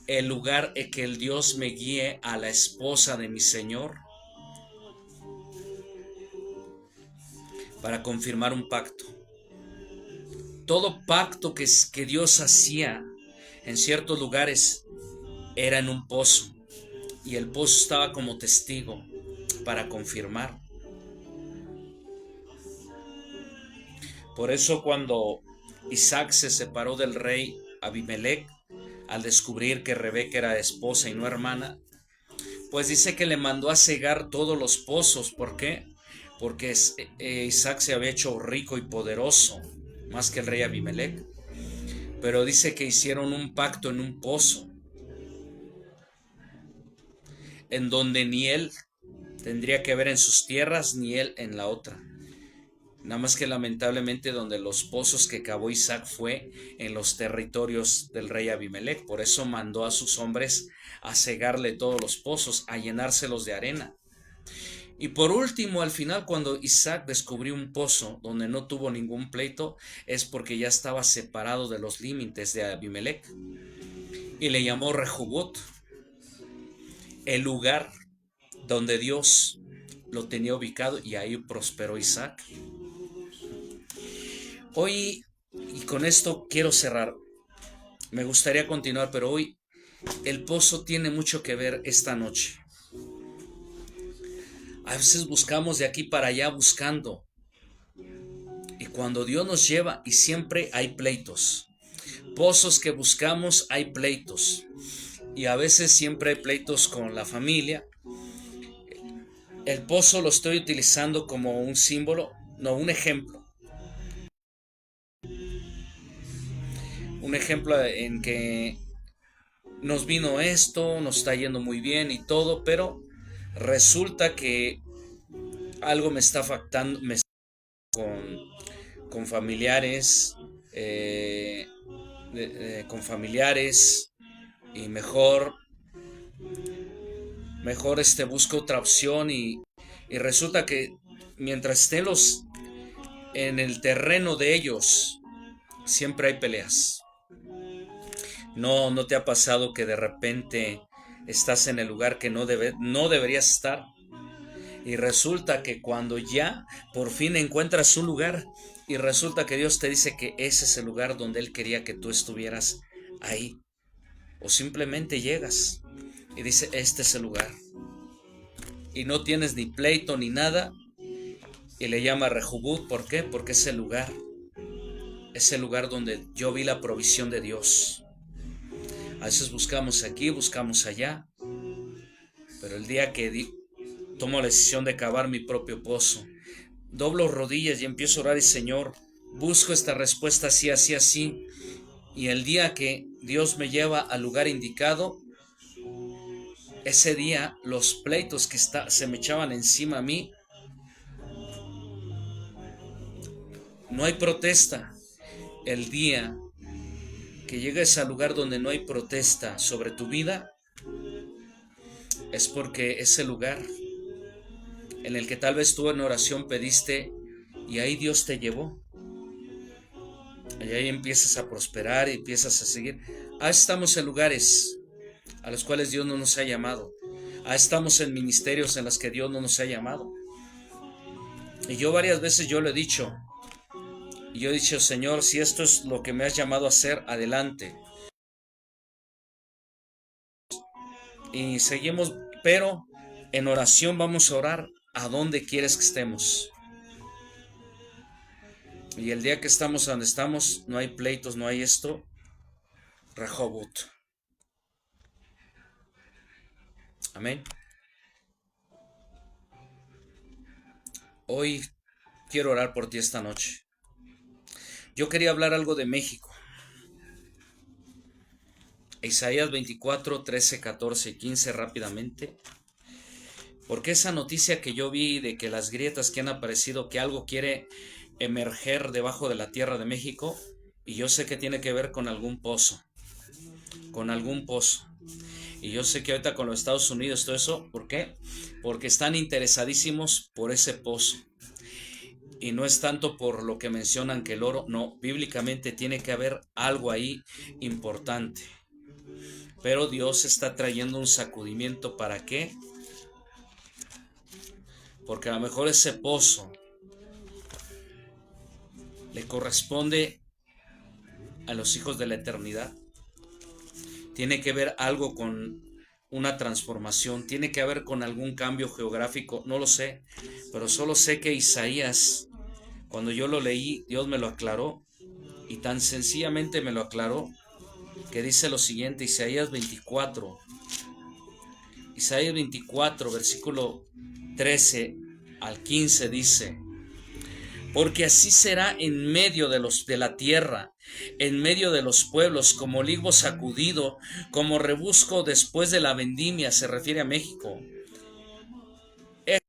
el lugar en que el Dios me guíe a la esposa de mi Señor para confirmar un pacto. Todo pacto que Dios hacía en ciertos lugares era en un pozo, y el pozo estaba como testigo para confirmar. Por eso cuando Isaac se separó del rey Abimelech, al descubrir que Rebeca era esposa y no hermana, Pues dice que le mandó a cegar todos los pozos. ¿Por qué? Porque Isaac se había hecho rico y poderoso, más que el rey Abimelech. Pero dice que hicieron un pacto en un pozo, en donde ni él tendría que ver en sus tierras, ni él en la otra. Nada más que lamentablemente donde los pozos que cavó Isaac fue en los territorios del rey Abimelech. Por eso mandó a sus hombres a cegarle todos los pozos, a llenárselos de arena. Y por último, al final, cuando Isaac descubrió un pozo donde no tuvo ningún pleito, es porque ya estaba separado de los límites de Abimelech. Y le llamó Rehobot, el lugar donde Dios lo tenía ubicado, y ahí prosperó Isaac. Hoy, y con esto quiero cerrar, me gustaría continuar, pero hoy el pozo tiene mucho que ver esta noche. A veces buscamos de aquí para allá buscando, y cuando Dios nos lleva, y siempre hay pleitos. Pozos que buscamos, hay pleitos. Y a veces siempre hay pleitos con la familia. El pozo lo estoy utilizando como un símbolo, no, un ejemplo. Un ejemplo en que nos vino esto, nos está yendo muy bien y todo, pero resulta que algo me está afectando con familiares, con familiares, y mejor busco otra opción, y resulta que mientras estén en el terreno de ellos, siempre hay peleas. No te ha pasado que de repente estás en el lugar que no deberías estar, y resulta que cuando ya por fin encuentras un lugar, y resulta que Dios te dice que ese es el lugar donde Él quería que tú estuvieras ahí, o simplemente llegas y dice, este es el lugar, y no tienes ni pleito ni nada, y le llama Rehobot. ¿Por qué? Porque es el lugar donde yo vi la provisión de Dios. A veces buscamos aquí, buscamos allá, pero el día que tomo la decisión de cavar mi propio pozo, doblo rodillas y empiezo a orar, y Señor, busco esta respuesta así, así, así, y el día que Dios me lleva al lugar indicado, ese día los pleitos que se me echaban encima a mí, no hay protesta. El día que llegues al lugar donde no hay protesta sobre tu vida, es porque es el lugar en el que tal vez tú en oración pediste, y ahí Dios te llevó. Y ahí empiezas a prosperar y empiezas a seguir. Ah, estamos en lugares a los cuales Dios no nos ha llamado. Ah, estamos en ministerios en los que Dios no nos ha llamado. Y yo varias veces yo lo he dicho. Y yo he dicho, Señor, si esto es lo que me has llamado a hacer, adelante. Y seguimos, pero en oración vamos a orar a donde quieres que estemos. Y el día que estamos donde estamos, no hay pleitos, no hay esto. Rehobot. Amén. Hoy quiero orar por ti esta noche. Yo quería hablar algo de México. Isaías 24, 13, 14 y 15 rápidamente. Porque esa noticia que yo vi de que las grietas que han aparecido, que algo quiere emerger debajo de la tierra de México, y yo sé que tiene que ver con algún pozo. Con algún pozo. Y yo sé que ahorita con los Estados Unidos, todo eso, ¿por qué? Porque están interesadísimos por ese pozo. Y no es tanto por lo que mencionan que el oro, no, bíblicamente tiene que haber algo ahí importante. Pero Dios está trayendo un sacudimiento. ¿Para qué? Porque a lo mejor ese pozo le corresponde a los hijos de la eternidad. Tiene que ver algo con una transformación, tiene que ver con algún cambio geográfico, no lo sé, pero solo sé que Isaías, cuando yo lo leí, Dios me lo aclaró, y tan sencillamente me lo aclaró, que dice lo siguiente, Isaías 24, Isaías 24, versículo 13 al 15 dice: porque así será en medio de la tierra, en medio de los pueblos, como olivo sacudido, como rebusco después de la vendimia, se refiere a México. Es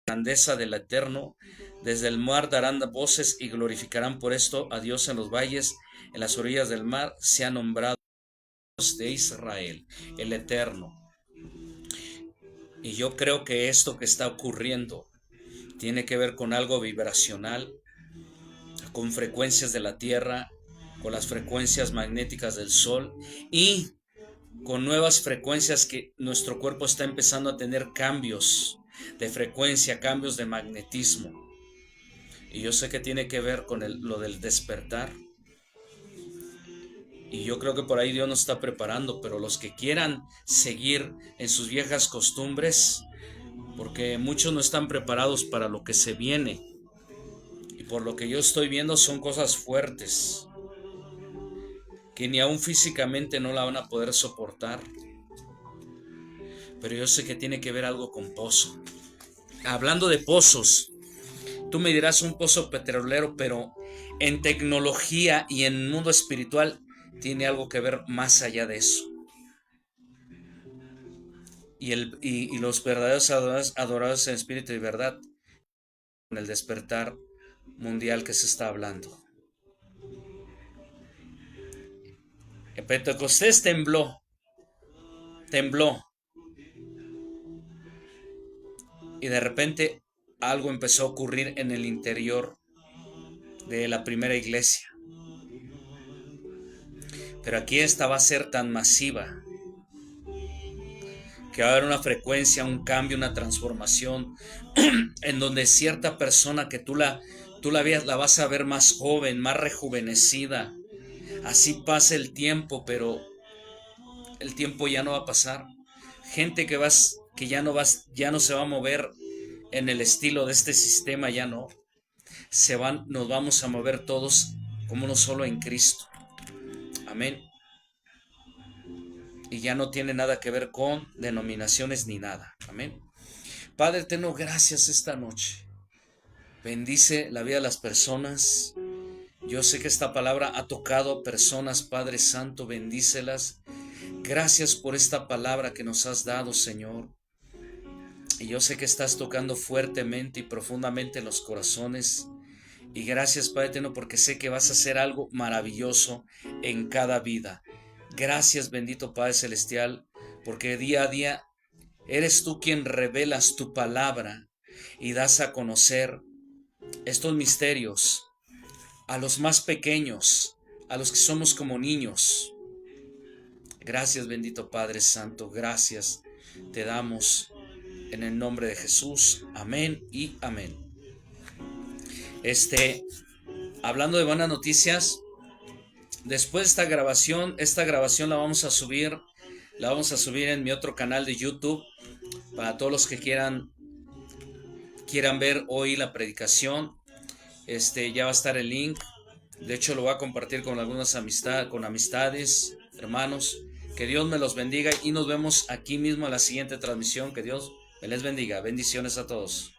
la grandeza del Eterno, desde el mar darán voces y glorificarán por esto a Dios en los valles, en las orillas del mar se ha nombrado de Israel, el Eterno. Y yo creo que esto que está ocurriendo tiene que ver con algo vibracional, con frecuencias de la Tierra, con las frecuencias magnéticas del Sol y con nuevas frecuencias que nuestro cuerpo está empezando a tener cambios de frecuencia, cambios de magnetismo. Y yo sé que tiene que ver con lo del despertar. Y yo creo que por ahí Dios nos está preparando, pero los que quieran seguir en sus viejas costumbres, porque muchos no están preparados para lo que se viene. Y por lo que yo estoy viendo son cosas fuertes, que ni aún físicamente no la van a poder soportar. Pero yo sé que tiene que ver algo con pozo. Hablando de pozos, tú me dirás un pozo petrolero, pero en tecnología y en mundo espiritual tiene algo que ver más allá de eso. Y los verdaderos adoradores en espíritu y verdad, con el despertar mundial que se está hablando. En Pentecostés tembló, y de repente algo empezó a ocurrir en el interior de la primera iglesia. Pero aquí esta va a ser tan masiva que va a haber una frecuencia, un cambio, una transformación en donde cierta persona que tú la veas, la vas a ver más joven, más rejuvenecida. Así pasa el tiempo, pero el tiempo ya no va a pasar. Gente que ya no se va a mover en el estilo de este sistema, ya no. Nos vamos a mover todos como uno solo en Cristo. Amén. Y ya no tiene nada que ver con denominaciones ni nada. Amén. Padre eterno, gracias esta noche. Bendice la vida de las personas. Yo sé que esta palabra ha tocado personas, Padre Santo, bendícelas. Gracias por esta palabra que nos has dado, Señor. Y yo sé que estás tocando fuertemente y profundamente los corazones. Y gracias, Padre eterno, porque sé que vas a hacer algo maravilloso en cada vida. Gracias, bendito Padre Celestial, porque día a día eres tú quien revelas tu palabra y das a conocer estos misterios a los más pequeños, a los que somos como niños. Gracias, bendito Padre Santo, gracias te damos en el nombre de Jesús. Amén y amén. Hablando de buenas noticias, después de esta grabación la vamos a subir en mi otro canal de YouTube para todos los que quieran ver hoy la predicación. Ya va a estar el link. De hecho, lo voy a compartir con algunas amistades, hermanos. Que Dios me los bendiga y nos vemos aquí mismo en la siguiente transmisión. Que Dios me les bendiga. Bendiciones a todos.